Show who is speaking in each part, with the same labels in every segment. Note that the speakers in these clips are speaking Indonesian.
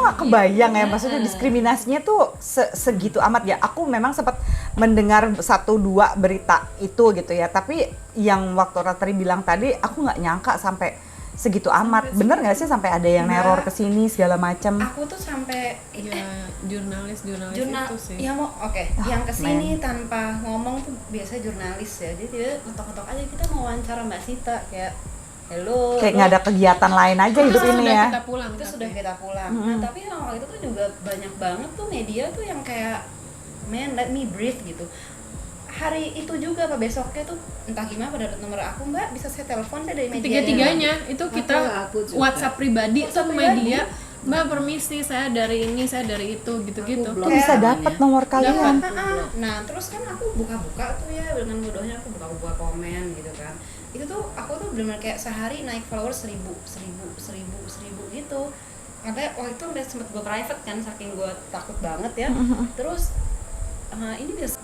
Speaker 1: nggak kebayang ya, maksudnya diskriminasinya tuh segitu amat ya. Aku memang sempat mendengar 1-2 berita itu gitu ya, tapi yang waktu Ratri bilang tadi, aku nggak nyangka sampai segitu amat. Bener nggak sih sampai ada yang neror kesini segala macam?
Speaker 2: Aku tuh sampai
Speaker 3: jurnalis itu sih.
Speaker 2: Ya mau yang kesini tanpa ngomong tuh biasa jurnalis ya. Jadi dia ngetok-ngetok aja, kita mau wawancara Mbak Sita kayak hello.
Speaker 1: Kayak nggak ada kegiatan lain aja hidup ini ya.
Speaker 2: Itu sudah kita pulang. Nah, tapi waktu itu tuh juga banyak banget tuh media tuh yang kayak man let me breathe gitu. Hari itu juga apa besoknya tuh entah gimana pada nomor aku, Mbak bisa saya telepon saya dari media.
Speaker 3: Tiga-tiganya itu kita WhatsApp pribadi tuh media. Mbak permisi, saya dari ini, saya dari itu, gitu-gitu.
Speaker 1: Kok bisa dapat nomor kalian?
Speaker 2: Nah, terus kan aku buka-buka tuh ya, dengan bodohnya aku buka-buka komen gitu kan. Itu tuh aku tuh benar-benar kayak sehari naik followers 1000 gitu. Karena waktu itu udah sempet gue private kan, saking gue takut banget ya. Terus ini biasa.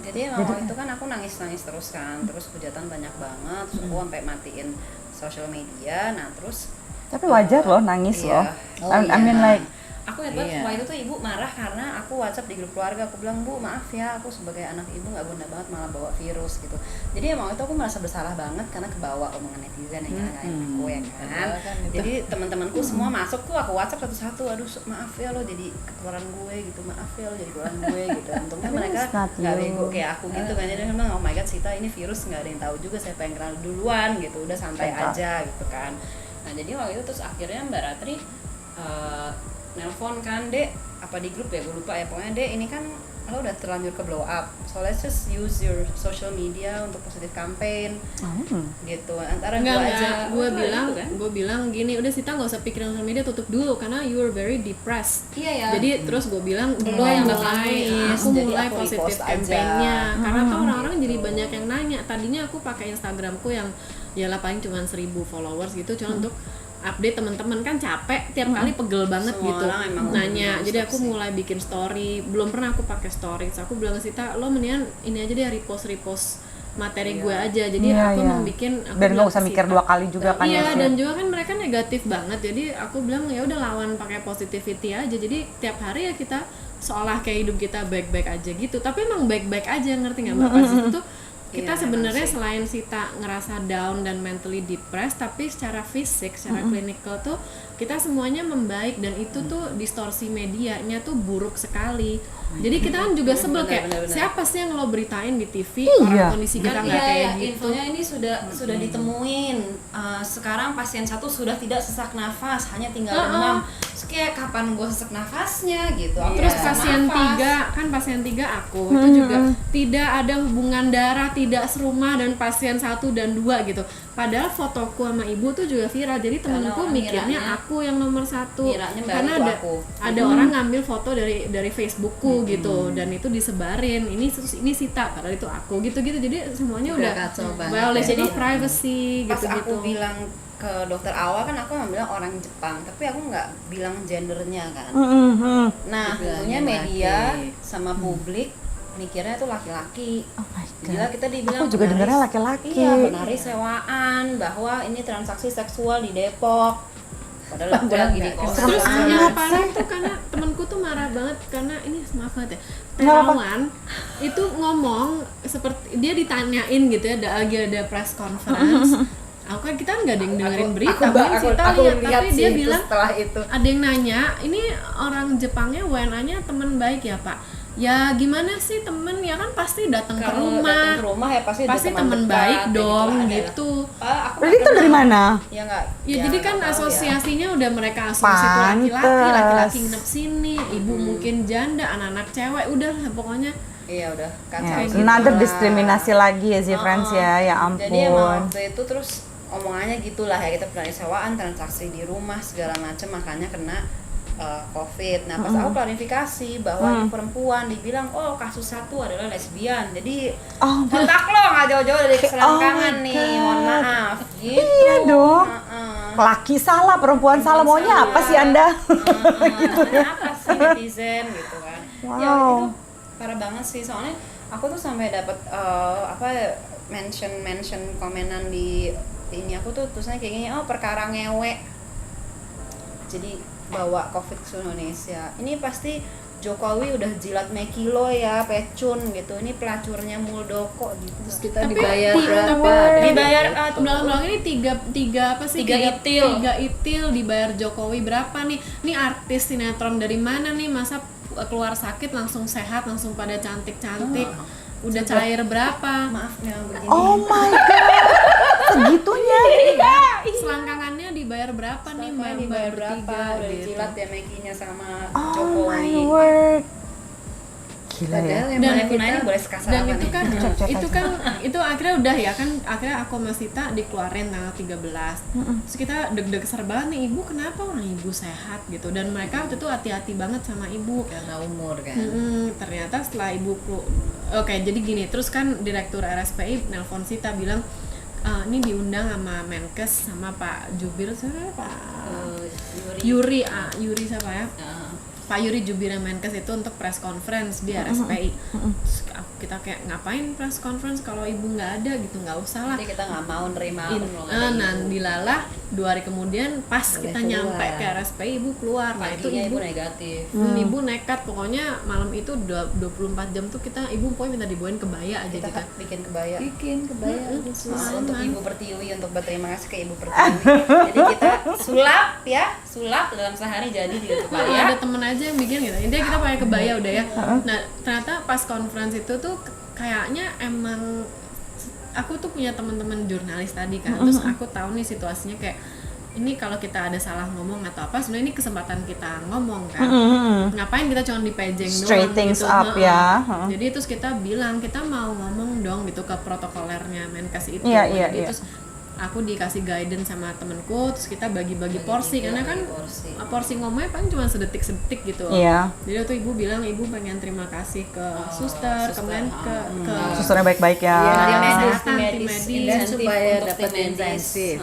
Speaker 2: Jadi waktu itu kan aku nangis terus kan, terus hujatan banyak banget, terus aku sampai matiin social media. Nah terus
Speaker 1: tapi wajar loh nangis loh. I mean like
Speaker 2: aku ingat waktu itu tuh ibu marah karena aku WhatsApp di grup keluarga, aku bilang, Bu maaf ya, aku sebagai anak ibu nggak guna banget malah bawa virus gitu. Jadi emang itu aku merasa bersalah banget karena kebawa omongan netizen yang nyalain aku ya kan. Jadi teman-temanku semua masuk tuh aku WhatsApp satu-satu, aduh maaf ya lo jadi ketularan gue gitu, maaf ya lo jadi ketularan gue gitu. Untungnya mereka nggak bego kayak aku gitu kan. Jadi memang oh my god Sita ini virus nggak ada yang tahu juga siapa yang kenal duluan gitu, udah santai aja gitu kan. Nah jadi waktu itu terus akhirnya Mbak Ratri nelpon kan, Dek, apa di grup ya, gue lupa ya, pokoknya Dek ini kan lo udah terlanjur ke blow up, so let's just use your social media untuk positive campaign gitu. Antara
Speaker 3: gue bilang gini, udah Sita nggak usah pikirin social media, tutup dulu karena you are very depressed. Jadi terus gue bilang aku mulai positive campaign-nya karena kan orang-orang jadi banyak yang nanya. Tadinya aku pakai Instagramku yang ya lah paling cuma 1000 followers gitu, cuma untuk update teman-teman, kan capek tiap kali pegel banget semua gitu nanya. Jadi aku mulai bikin story, belum pernah aku pakai story. Aku bilang ke Sita, lo mendingan ini aja deh, repost materi gue aja. Jadi aku mau bikin
Speaker 1: biar nggak usah mikir 2 kali juga kan.
Speaker 3: Dan juga kan mereka negatif banget. Jadi aku bilang ya udah lawan pakai positivity aja. Jadi tiap hari ya kita seolah kayak hidup kita baik-baik aja gitu. Tapi emang baik-baik aja, ngerti nggak Mbak? Pas itu tuh kita sebenarnya selain Sita ngerasa down dan mentally depressed, tapi secara fisik, secara klinikal tuh kita semuanya membaik, dan itu tuh distorsi medianya tuh buruk sekali. Jadi kita kan juga sebel kayak siapa sih yang lo beritain di TV orang kondisi kita nggak kayak gitu.
Speaker 2: Infonya ini sudah ditemuin. Sekarang pasien 1 sudah tidak sesak nafas, hanya tinggal demam. Terus kayak kapan gue sesak nafasnya gitu.
Speaker 3: Terus pasien 3 aku itu juga tidak ada hubungan darah, tidak serumah dan pasien 1 dan 2 gitu. Padahal fotoku sama ibu tuh juga viral. Jadi temenku mikirnya aku yang nomor 1 karena ada orang ngambil foto dari Facebookku gitu, dan itu disebarin, ini Sita, padahal itu aku gitu. Jadi semuanya udah violation of privacy
Speaker 2: pas
Speaker 3: gitu.
Speaker 2: Aku bilang ke dokter awal kan aku bilang orang Jepang, tapi aku nggak bilang gendernya kan. Nah tentunya media sama publik mikirnya itu laki-laki.
Speaker 1: Oh my God.
Speaker 2: Gila, kita dibilang
Speaker 1: aku juga dengarnya laki-laki.
Speaker 2: Iya, penari sewaan, bahwa ini transaksi seksual di Depok. Padahal aku lagi di kos.
Speaker 3: Terus yang parah tuh karena temenku tuh marah banget karena ini maaf banget ya, Terawan itu ngomong seperti dia ditanyain gitu ya, lagi ada press conference. Kita nggak ada yang dengerin berita, kita lihat, tapi dia bilang
Speaker 2: itu
Speaker 3: ada yang nanya, ini orang Jepangnya WNA-nya teman baik ya Pak? Ya gimana sih temen, ya kan pasti datang ke rumah
Speaker 2: ya pasti
Speaker 3: teman baik dong gitu.
Speaker 1: Berarti itu dari mana?
Speaker 2: Ya enggak.
Speaker 3: Ya jadi kan asosiasinya udah mereka asosiasi laki-laki nginep sini, ibu mungkin janda, anak-anak cewek, udah pokoknya.
Speaker 2: Iya udah kacau.
Speaker 1: Another diskriminasi lagi ya sih friends ya ampun.
Speaker 2: Jadi emang waktu itu terus omongannya gitulah ya, kita pernah sewaan, transaksi di rumah segala macam, makanya kena COVID. Nah pas aku klarifikasi bahwa ini perempuan, dibilang kasus 1 adalah lesbian, jadi kontak lo nggak jauh-jauh dari keselangkangan nih, mohon maaf gitu.
Speaker 1: Iya dong. Laki salah, perempuan salah, maunya apa sih Anda?
Speaker 2: Apa sih netizen gitu kan. Ya itu parah banget sih, soalnya aku tuh sampai dapat mention komenan di ini aku tuh tulisannya kayak gini, perkara ngewe. jadi bawa COVID ke Indonesia. Ini pasti Jokowi udah jilat Mekilo ya, Pecun gitu. Ini pelacurnya Muldoko gitu.
Speaker 4: Terus kita
Speaker 3: Tapi
Speaker 4: dibayar berapa?
Speaker 2: Dibayar
Speaker 3: belakang ini tiga apa sih?
Speaker 2: Tiga itil.
Speaker 3: Tiga itil dibayar Jokowi berapa nih? Ini artis sinetron dari mana nih? Masa keluar sakit langsung sehat, langsung pada cantik-cantik? Udah cair berapa?
Speaker 2: Maaf ya begini.
Speaker 1: Oh my god, segitunya.
Speaker 3: Selangkangannya dibayar berapa nih?
Speaker 2: Selangkangan dibayar berapa? Udah
Speaker 3: gitu.
Speaker 2: dijilat ya Mekinya sama
Speaker 1: Oh
Speaker 2: Jokowi.
Speaker 1: my word. Gila ya.
Speaker 4: Padahal yang
Speaker 3: Dan
Speaker 4: mana
Speaker 2: Kita
Speaker 4: kita
Speaker 2: boleh sekasar
Speaker 3: Dan
Speaker 2: apa
Speaker 3: itu
Speaker 2: nih?
Speaker 3: kan
Speaker 1: Cek
Speaker 3: itu
Speaker 1: aja.
Speaker 3: kan itu akhirnya udah ya kan, akhirnya aku sama Sita dikeluarin tanggal 13. Terus kita deg-deg banget nih, ibu kenapa, orang ibu sehat gitu, dan mereka waktu itu hati-hati banget sama ibu.
Speaker 4: karena umur kan.
Speaker 3: Ternyata setelah ibuku oke, jadi gini, terus kan direktur RSPI nelpon Sita bilang ini diundang sama Menkes sama Pak Jubir, siapa Pak Yuri siapa ya? Pak Yuri Jubir yang Menkes itu untuk press conference di RSPI. Terus kita kayak ngapain press conference kalau ibu nggak ada gitu, nggak usah lah.
Speaker 2: Jadi kita nggak mau nerima
Speaker 3: Nah, dilalah 2 hari kemudian pas
Speaker 4: Boleh
Speaker 3: kita
Speaker 4: keluar.
Speaker 3: nyampe ke RSPI ibu keluar. Nah itu
Speaker 2: Paginya
Speaker 3: ibu
Speaker 2: negatif.
Speaker 3: ibu nekat, pokoknya malam itu 24 jam tuh ibu pokoknya minta dibawain kebaya aja
Speaker 2: Kita
Speaker 3: gitu.
Speaker 2: bikin kebaya.
Speaker 4: Bikin kebaya
Speaker 2: Nah, untuk Ibu Pertiwi, untuk berterima kasih ke Ibu Pertiwi. Jadi kita sulap dalam sehari jadi di kebaya.
Speaker 3: Ada temen aja yang bikin gitu, intinya kita pakai kebaya udah ya. Nah ternyata pas conference itu tuh kayaknya emang aku tuh punya teman-teman jurnalis tadi kan, terus aku tahu nih situasinya kayak ini kalau kita ada salah ngomong atau apa, sebenarnya ini kesempatan kita ngomong kan. Ngapain kita cuma dipejeng
Speaker 1: Straight
Speaker 3: doang
Speaker 1: things
Speaker 3: gitu.
Speaker 1: up ya.
Speaker 3: Jadi terus kita bilang kita mau ngomong dong gitu ke protokolernya Menkes itu.
Speaker 1: Iya, iya,
Speaker 3: Jadi
Speaker 1: iya.
Speaker 3: terus aku dikasih guidance sama temenku, terus kita bagi-bagi porsi karena kan porsi ngomongnya paling cuma sedetik gitu.
Speaker 1: Iya.
Speaker 3: Jadi waktu ibu bilang ibu pengen terima kasih ke suster, ke ke
Speaker 1: Susternya baik-baik ya.
Speaker 4: Iya,
Speaker 3: tim
Speaker 4: medis,
Speaker 3: kesehatan, tim medis.
Speaker 4: dan
Speaker 2: Insentif
Speaker 4: supaya
Speaker 2: untuk
Speaker 4: dapat
Speaker 2: tim medis.
Speaker 4: insentif.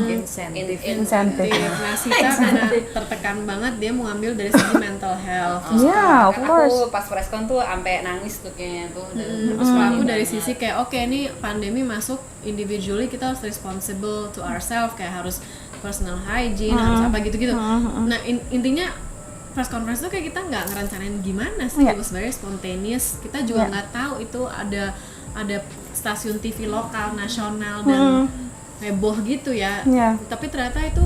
Speaker 4: Insentif.
Speaker 1: Insentif.
Speaker 3: Nah, Sita karena tertekan banget, dia mau ambil dari segi mental health.
Speaker 1: Iya, of
Speaker 2: Kan
Speaker 1: course.
Speaker 2: aku pas press con tuh sampai nangis tuh kayaknya tuh.
Speaker 3: Terus kalau aku dari sisi kayak oke, ini pandemi masuk individually, kita harus responsible to ourselves, kayak harus personal hygiene, harus apa gitu-gitu. Nah intinya press conference tuh kayak kita nggak ngerencanain gimana sih,
Speaker 1: Iya.
Speaker 3: it was very spontaneous. Kita juga nggak tahu itu ada stasiun TV lokal, nasional dan heboh gitu ya.
Speaker 1: Iya.
Speaker 3: Tapi ternyata itu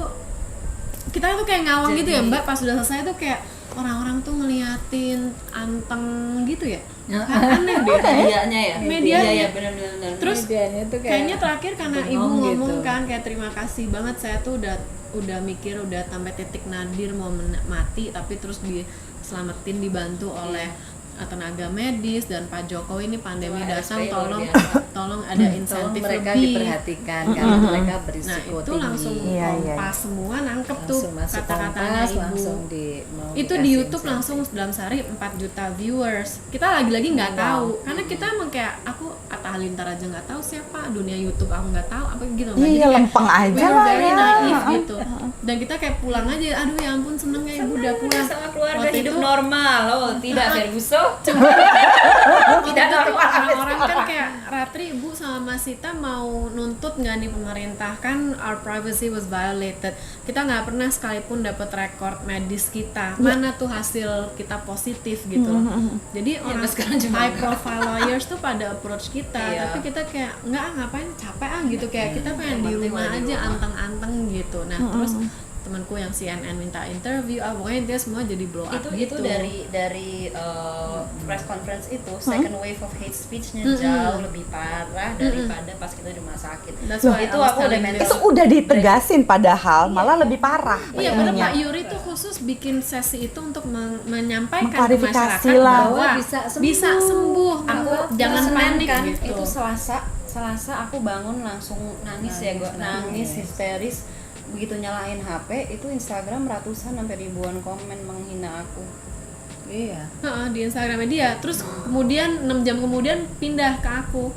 Speaker 3: kita tuh kayak ngawang gitu ya Mbak, pas sudah selesai tuh kayak orang-orang tuh ngeliatin anteng gitu ya. Aneh deh.
Speaker 2: Medianya ya.
Speaker 3: Medianya.
Speaker 2: Iya benar-benar.
Speaker 3: Terus
Speaker 4: Medianya tuh
Speaker 3: kayaknya terakhir karena ibu
Speaker 4: bengong
Speaker 3: ngomong
Speaker 4: gitu.
Speaker 3: kan kayak terima kasih banget, saya tuh udah mikir udah sampai titik nadir mau mati, tapi terus diselamatin, dibantu oleh tenaga medis dan Pak Jokowi, ini pandemi
Speaker 2: Wah,
Speaker 3: datang,
Speaker 2: RSPI
Speaker 3: tolong
Speaker 2: luar biasa.
Speaker 3: tolong ada
Speaker 4: Tolong
Speaker 3: insentif
Speaker 4: mereka
Speaker 3: lebih.
Speaker 4: diperhatikan karena mereka
Speaker 3: Nah
Speaker 4: berisiko
Speaker 3: itu
Speaker 4: tinggi.
Speaker 3: langsung
Speaker 1: Iya, iya.
Speaker 3: Kompas semua nangkep tuh
Speaker 4: Langsung masuk
Speaker 3: kata-katanya
Speaker 4: Kompas,
Speaker 3: ibu.
Speaker 4: langsung mau
Speaker 3: Itu
Speaker 4: dikasih
Speaker 3: di YouTube
Speaker 4: insentif.
Speaker 3: langsung dalam sehari 4 juta viewers. Kita lagi-lagi nggak tahu karena kita emang kayak aku Atta Halilintar aja nggak tahu siapa, dunia YouTube aku nggak tahu apa gitu. Jadi
Speaker 1: Iya,
Speaker 3: kayak
Speaker 1: lempeng
Speaker 3: we
Speaker 1: aja
Speaker 3: were
Speaker 1: lah
Speaker 3: very
Speaker 1: ya.
Speaker 3: naive gitu. Dan kita kayak pulang aja, aduh ya ampun seneng ya ibu udah pulang.
Speaker 2: Sama keluarga
Speaker 3: Waktu
Speaker 2: hidup
Speaker 3: itu-
Speaker 2: normal. Oh, tidak Ferguson.
Speaker 3: Waktu
Speaker 2: Tidak
Speaker 3: itu tuh
Speaker 2: normal.
Speaker 3: orang-orang kan kayak Ratri, ibu sama Mas Sita mau nuntut nggak nih pemerintah, kan our privacy was violated, kita nggak pernah sekalipun dapat rekor medis kita, mana tuh hasil kita positif gitu loh. Jadi orang
Speaker 2: sekarang juga
Speaker 3: high profile lawyers tuh pada approach kita,
Speaker 2: Iya.
Speaker 3: tapi kita kayak nggak ngapain, capek gitu, kayak kita pengen di
Speaker 2: penting
Speaker 3: rumah
Speaker 2: mah di
Speaker 3: aja
Speaker 2: rumah.
Speaker 3: anteng-anteng gitu. Nah terus temanku yang CNN minta interview, pokoknya intinya semua jadi blow up
Speaker 2: itu
Speaker 3: gitu.
Speaker 2: dari press conference itu second wave of hate speech-nya jauh lebih parah daripada pas kita di rumah sakit.
Speaker 3: That's why
Speaker 2: Itu
Speaker 3: I was
Speaker 2: aku udah
Speaker 3: telling
Speaker 2: mental.
Speaker 3: this.
Speaker 1: Itu udah ditegasin padahal, malah lebih parah.
Speaker 3: Iya, padahal
Speaker 1: ininya.
Speaker 3: Pak Yuri tuh khusus bikin sesi itu untuk menyampaikan ke
Speaker 1: Mengklarifikasi
Speaker 3: masyarakat
Speaker 1: lah.
Speaker 3: bahwa
Speaker 4: Bahwa bisa sembuh.
Speaker 3: bisa sembuh.
Speaker 2: Aku
Speaker 3: jangan
Speaker 2: Senin
Speaker 3: panik
Speaker 2: kan,
Speaker 3: gitu.
Speaker 2: itu Selasa aku bangun langsung nangis ya, gue nangis histeris. Begitu nyalain HP itu Instagram ratusan sampai ribuan komen menghina aku.
Speaker 4: Iya.
Speaker 3: Heeh, di Instagram dia. Terus kemudian 6 jam kemudian pindah ke aku.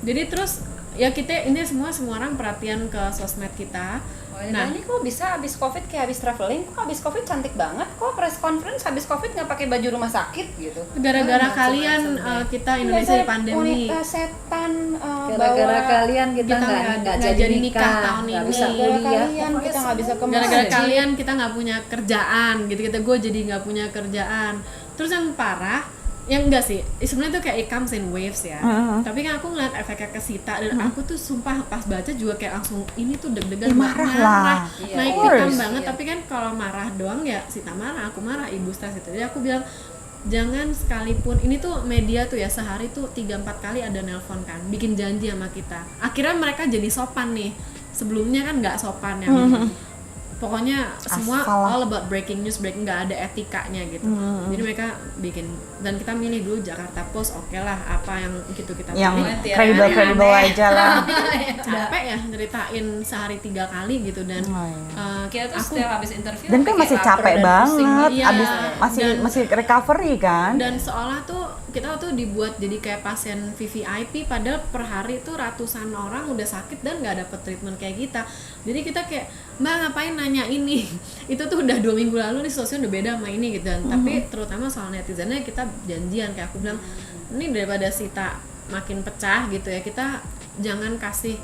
Speaker 3: Jadi terus ya kita ini semua orang perhatian ke sosmed kita.
Speaker 2: Nah, ini kok bisa habis covid kayak habis traveling, kok habis covid cantik banget, kok press conference habis covid nggak pakai baju rumah sakit gitu.
Speaker 3: Gara-gara kalian kita Indonesia di pandemi.
Speaker 2: Setan
Speaker 4: gara-gara kalian kita nggak jadi nikah
Speaker 3: tahun
Speaker 4: nggak
Speaker 3: ini.
Speaker 4: bisa
Speaker 2: gara-gara
Speaker 4: kuliah,
Speaker 2: kalian kita nggak bisa ke
Speaker 3: Gara-gara
Speaker 2: masjid.
Speaker 3: kalian kita nggak punya kerjaan gitu, gue jadi nggak punya kerjaan. Terus yang parah, yang enggak sih, sebenarnya tuh kayak it comes in waves ya. Tapi kan aku ngeliat efeknya ke Sita dan aku tuh sumpah pas baca juga kayak langsung ini tuh deg-degan,
Speaker 1: marah lah.
Speaker 3: naik
Speaker 1: Of
Speaker 3: pitam
Speaker 1: course.
Speaker 3: banget. Tapi kan kalau marah doang ya Sita marah, aku marah, ibu stres gitu. Jadi aku bilang jangan sekalipun ini tuh media tuh ya sehari tuh 3-4 kali ada nelpon kan, bikin janji sama kita. Akhirnya mereka jadi sopan nih. Sebelumnya kan nggak sopan yang pokoknya semua
Speaker 1: Asal lah.
Speaker 3: all about breaking news, nggak ada etikanya gitu. Jadi mereka bikin, dan kita milih dulu Jakarta Post, oke lah apa yang gitu kita
Speaker 1: Yang
Speaker 3: pilih.
Speaker 1: kredibel aja lah.
Speaker 3: Capek ya ceritain sehari 3 kali gitu dan
Speaker 2: Kita tuh setelah habis interview
Speaker 1: Dan kan
Speaker 2: kayak
Speaker 1: masih
Speaker 2: lapar
Speaker 1: capek
Speaker 2: dan pusing
Speaker 1: banget,
Speaker 3: Iya.
Speaker 1: abis masih recovery kan.
Speaker 3: dan seolah tuh kita tuh dibuat jadi kayak pasien VVIP, padahal per hari tuh ratusan orang udah sakit dan nggak dapet treatment kayak kita. Jadi kita kayak, mbak ngapain nanya ini? Itu tuh udah 2 minggu lalu nih situasinya udah beda sama ini gitu. Dan tapi terutama soal netizennya kita janjian, kayak aku bilang ini daripada Sita makin pecah gitu ya, kita jangan kasih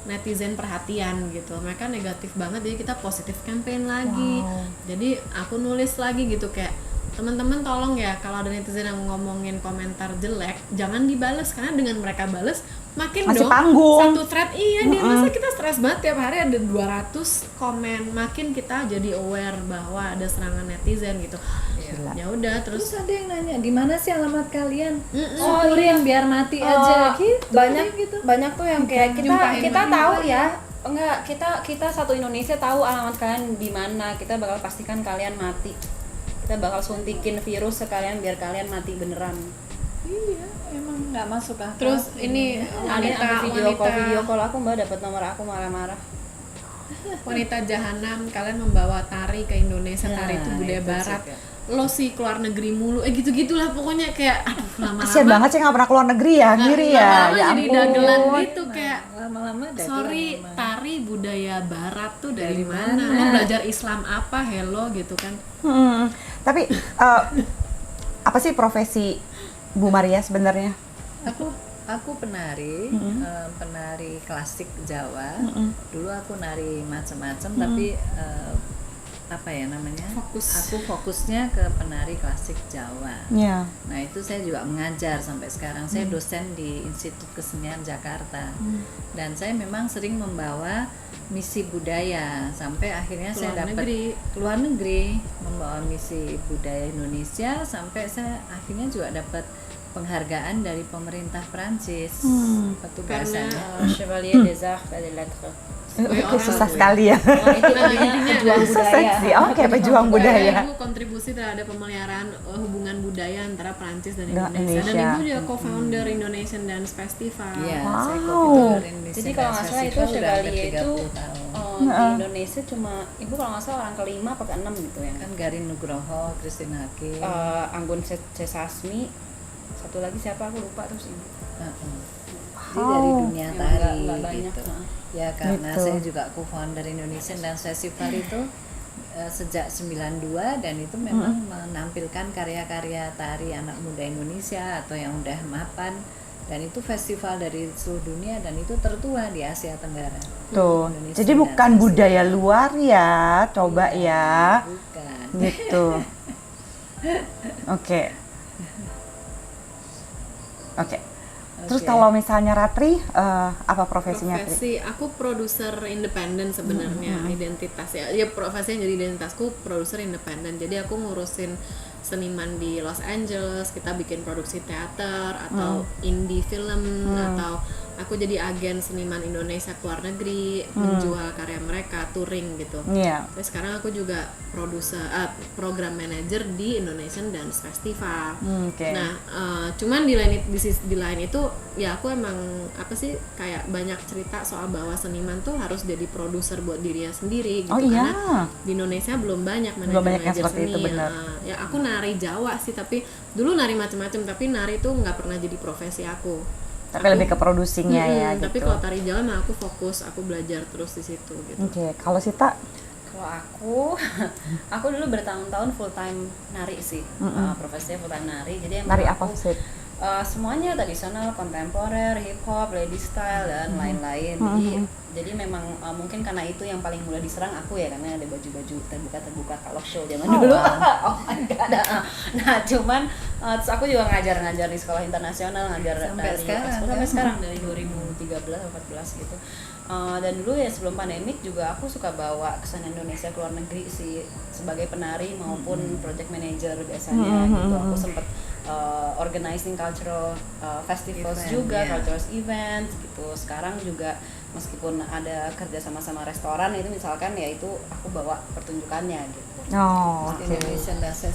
Speaker 3: netizen perhatian gitu, mereka negatif banget, jadi kita positif campaign lagi. Jadi aku nulis lagi gitu kayak, teman-teman tolong ya kalau ada netizen yang ngomongin komentar jelek jangan dibales, karena dengan mereka bales makin
Speaker 1: Masih
Speaker 3: dong
Speaker 1: panggung.
Speaker 3: satu thread. Iya dia masa kita stres banget tiap hari ada 200 komen, makin kita jadi aware bahwa ada serangan netizen gitu.
Speaker 1: Gila.
Speaker 3: Ya udah
Speaker 4: terus
Speaker 3: terus
Speaker 4: ada yang nanya di mana sih alamat kalian,
Speaker 2: Oh,
Speaker 4: syukurin biar mati aja gitu.
Speaker 2: banyak
Speaker 4: gitu.
Speaker 2: banyak tuh yang kayak
Speaker 3: Nyumpahin
Speaker 2: kita
Speaker 3: banget.
Speaker 2: tahu ya, enggak, kita satu Indonesia tahu alamat kalian di mana, kita bakal pastikan kalian mati, kita bakal suntikin virus sekalian biar kalian mati beneran.
Speaker 4: Iya, emang nggak masuk akal.
Speaker 3: terus ini
Speaker 2: Ada
Speaker 3: wanita
Speaker 2: video call aku, mbak dapat nomor aku marah-marah.
Speaker 3: wanita jahanam, kalian membawa tari ke Indonesia. Tari itu
Speaker 4: Nah,
Speaker 3: budaya
Speaker 4: itu
Speaker 3: barat,
Speaker 4: juga.
Speaker 3: lo sih keluar negeri mulu, gitu-gitulah pokoknya kayak aduh
Speaker 1: Kasian
Speaker 3: lama-lama
Speaker 1: banget sih nggak pernah keluar negeri ya, ngiri ya.
Speaker 3: lama-lama
Speaker 1: Ya
Speaker 3: jadi
Speaker 1: ampun.
Speaker 3: dagelan gitu kayak
Speaker 4: lama-lama ada
Speaker 3: sorry,
Speaker 4: lama.
Speaker 3: tari budaya barat tuh dari
Speaker 4: Dari
Speaker 3: mana?
Speaker 4: mana?
Speaker 3: Lo belajar Islam apa? Hello gitu kan.
Speaker 1: Tapi apa sih profesi Bu Maria sebenarnya?
Speaker 4: Aku penari, penari klasik Jawa. Dulu aku nari macam-macam, tapi apa ya namanya? Aku fokusnya ke penari klasik Jawa.
Speaker 1: Ya.
Speaker 4: Nah itu saya juga mengajar sampai sekarang. Saya dosen di Institut Kesenian Jakarta. Dan saya memang sering membawa misi budaya sampai akhirnya saya
Speaker 3: Keluar
Speaker 4: dapat
Speaker 3: negeri.
Speaker 4: keluar negeri, membawa misi budaya Indonesia sampai saya akhirnya juga dapat penghargaan dari pemerintah Prancis. Apa tuh
Speaker 3: Karena-
Speaker 4: bahasanya?
Speaker 2: Chevalier des Arts et des Lettres.
Speaker 1: Itu susah sekali ya.
Speaker 2: Itu intinya pejuang
Speaker 1: So
Speaker 2: budaya.
Speaker 1: seksi. Oh, kayak pejuang budaya.
Speaker 3: Ibu kontribusi terhadap pemeliharaan hubungan budaya antara Prancis dan
Speaker 1: Dan
Speaker 3: Indonesia. Dan
Speaker 1: Indonesia.
Speaker 3: ibu juga co-founder Indonesian Dance Festival.
Speaker 4: Iya,
Speaker 1: Wow.
Speaker 4: saya co-founder Indonesian
Speaker 2: Jadi kalau
Speaker 4: Dance
Speaker 2: nggak salah itu
Speaker 4: Festival udah hampir
Speaker 2: Chevalier itu
Speaker 4: 30 tahun.
Speaker 2: di Indonesia cuma ibu kalau nggak salah orang kelima atau keenam gitu yang
Speaker 4: Kan Garin Nugroho, Christine Hakim.
Speaker 2: Anggun Sesasmi, satu lagi siapa aku lupa, terus ibu.
Speaker 4: Jadi dari dunia
Speaker 2: Yang
Speaker 4: tari
Speaker 2: nggak banyak.
Speaker 4: gitu. Ya karena
Speaker 1: Gitu.
Speaker 4: saya juga co-founder Indonesian Dance Festival itu sejak 92, dan itu memang menampilkan karya-karya tari anak muda Indonesia atau yang udah mapan, dan itu festival dari seluruh dunia dan itu tertua di Asia Tenggara.
Speaker 1: Tuh.
Speaker 4: Indonesian
Speaker 1: Jadi
Speaker 4: Dance
Speaker 1: bukan
Speaker 4: Festival.
Speaker 1: budaya luar ya, coba ya.
Speaker 4: Bukan.
Speaker 1: Gitu. Oke. Oke. Terus
Speaker 4: Oke.
Speaker 1: kalau misalnya Ratri, apa profesinya Ratri?
Speaker 3: Profesi aku produser independen sebenarnya, identitas ya. Ya profesinya jadi identitasku produser independen. Jadi aku ngurusin seniman di Los Angeles, kita bikin produksi teater atau indie film, atau aku jadi agen seniman Indonesia ke luar negeri, menjual karya mereka, touring gitu.
Speaker 1: Iya.
Speaker 3: Terus sekarang aku juga program manager di Indonesian Dance Festival.
Speaker 1: Oke.
Speaker 3: Nah, cuman di lain itu ya aku emang apa sih kayak banyak cerita soal bahwa seniman tuh harus jadi produser buat dirinya sendiri gitu.
Speaker 1: Oh iya.
Speaker 3: Karena di Indonesia belum banyak
Speaker 1: Belum banyak yang
Speaker 3: manajer
Speaker 1: seperti itu,
Speaker 3: seni.
Speaker 1: benar.
Speaker 3: Ya aku nari Jawa sih, tapi dulu nari macam-macam, tapi nari tuh nggak pernah jadi profesi aku.
Speaker 1: Tapi lebih ke producingnya ya gitu.
Speaker 3: Tapi kalau tari jalan mah aku fokus, aku belajar terus di situ gitu.
Speaker 1: Oke, kalau Sita?
Speaker 2: Kalau aku dulu bertahun-tahun full time nari sih, profesinya full time nari. Jadi
Speaker 1: Nari apa sih?
Speaker 2: Semuanya tradisional, kontemporer, hip hop, lady style dan lain-lain. Jadi memang mungkin karena itu yang paling mudah diserang aku ya, karena ada baju-baju terbuka kalau show zaman dulu. Oh my god. Nah, cuman terus aku juga ngajar di sekolah internasional, ngajar sampai sekarang dari 2013 atau 14 gitu. Dan dulu ya sebelum pandemik juga aku suka bawa kesana Indonesia ke luar negeri sih sebagai penari maupun project manager biasanya gitu. Aku sempet organizing cultural festivals juga, cultural events gitu. Sekarang juga meskipun ada kerja sama restoran itu misalkan ya itu aku bawa pertunjukannya gitu. Indonesian Dance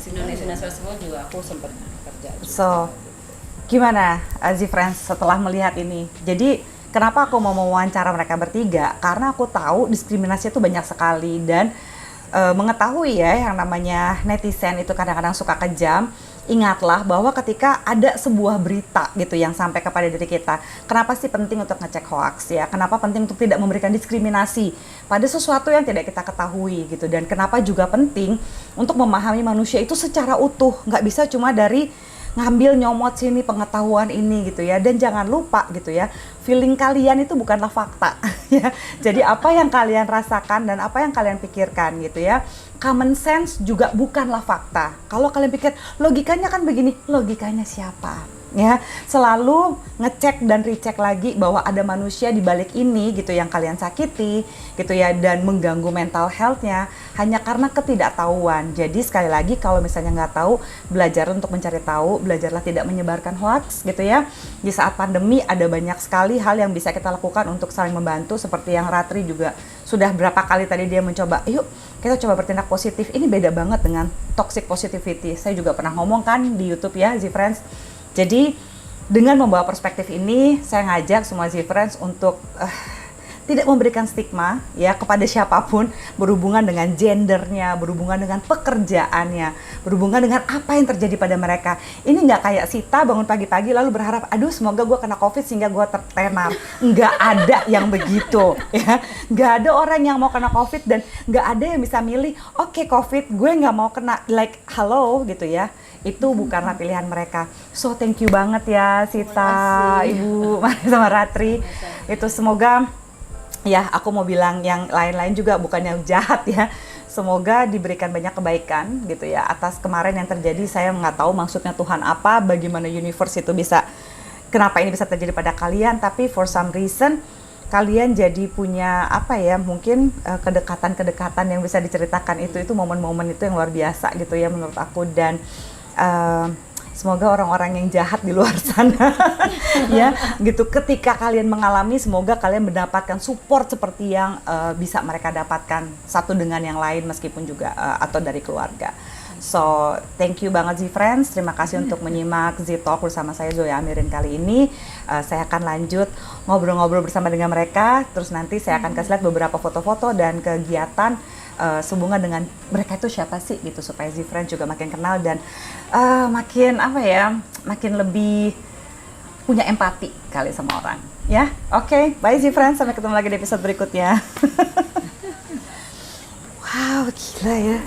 Speaker 2: Festival juga aku sempet kerja juga,
Speaker 1: So, gimana Z-Friends setelah melihat ini? Jadi kenapa aku mau mewawancara mereka bertiga? Karena aku tahu diskriminasi itu banyak sekali dan mengetahui ya yang namanya netizen itu kadang-kadang suka kejam. Ingatlah bahwa ketika ada sebuah berita gitu yang sampai kepada diri kita, kenapa sih penting untuk ngecek hoax ya? Kenapa penting untuk tidak memberikan diskriminasi pada sesuatu yang tidak kita ketahui gitu? Dan kenapa juga penting untuk memahami manusia itu secara utuh, nggak bisa cuma dari ngambil nyomot sini pengetahuan ini gitu ya. Dan jangan lupa gitu ya, feeling kalian itu bukanlah fakta ya. Jadi apa yang kalian rasakan dan apa yang kalian pikirkan gitu ya, common sense juga bukanlah fakta. Kalau kalian pikir logikanya kan begini, logikanya siapa? Ya, selalu ngecek dan recheck lagi bahwa ada manusia di balik ini gitu yang kalian sakiti gitu ya, dan mengganggu mental health-nya hanya karena ketidaktahuan. Jadi sekali lagi kalau misalnya nggak tahu, belajar untuk mencari tahu, belajarlah tidak menyebarkan hoax gitu ya. Di saat pandemi ada banyak sekali hal yang bisa kita lakukan untuk saling membantu, seperti yang Ratri juga sudah berapa kali tadi dia mencoba, yuk kita coba bertindak positif. Ini beda banget dengan toxic positivity. Saya juga pernah ngomong kan di YouTube ya, Z-Friends. Jadi dengan membawa perspektif ini, saya ngajak semua Z-Friends untuk tidak memberikan stigma ya kepada siapapun berhubungan dengan gendernya, berhubungan dengan pekerjaannya, berhubungan dengan apa yang terjadi pada mereka. Ini nggak kayak Sita bangun pagi-pagi lalu berharap, aduh semoga gue kena COVID sehingga gue tertenar. Nggak ada yang begitu ya. Nggak ada orang yang mau kena COVID dan nggak ada yang bisa milih, oke, COVID gue nggak mau kena, like halo gitu ya. Itu bukanlah pilihan mereka. So thank you banget ya Sita, Ibu Mari sama Ratri. Itu semoga ya, aku mau bilang yang lain-lain juga bukannya jahat ya. Semoga diberikan banyak kebaikan gitu ya atas kemarin yang terjadi. Saya nggak tahu maksudnya Tuhan apa, bagaimana universe itu bisa, kenapa ini bisa terjadi pada kalian. Tapi for some reason kalian jadi punya apa ya, mungkin kedekatan-kedekatan yang bisa diceritakan. Itu momen-momen itu yang luar biasa gitu ya menurut aku. Dan semoga orang-orang yang jahat di luar sana ya gitu, ketika kalian mengalami, semoga kalian mendapatkan support seperti yang bisa mereka dapatkan satu dengan yang lain, meskipun juga atau dari keluarga. So thank you banget Z-Friends, terima kasih untuk menyimak Z-Talk bersama saya Zoya Amirin kali ini. Saya akan lanjut ngobrol-ngobrol bersama dengan mereka, terus nanti saya akan kasih lihat beberapa foto-foto dan kegiatan sehubungan dengan mereka itu siapa sih gitu, supaya Z-Friends juga makin kenal dan makin apa ya, makin lebih punya empati kali sama orang ya. Oke, bye Z-Friends, sampai ketemu lagi di episode berikutnya. Wow, gila ya.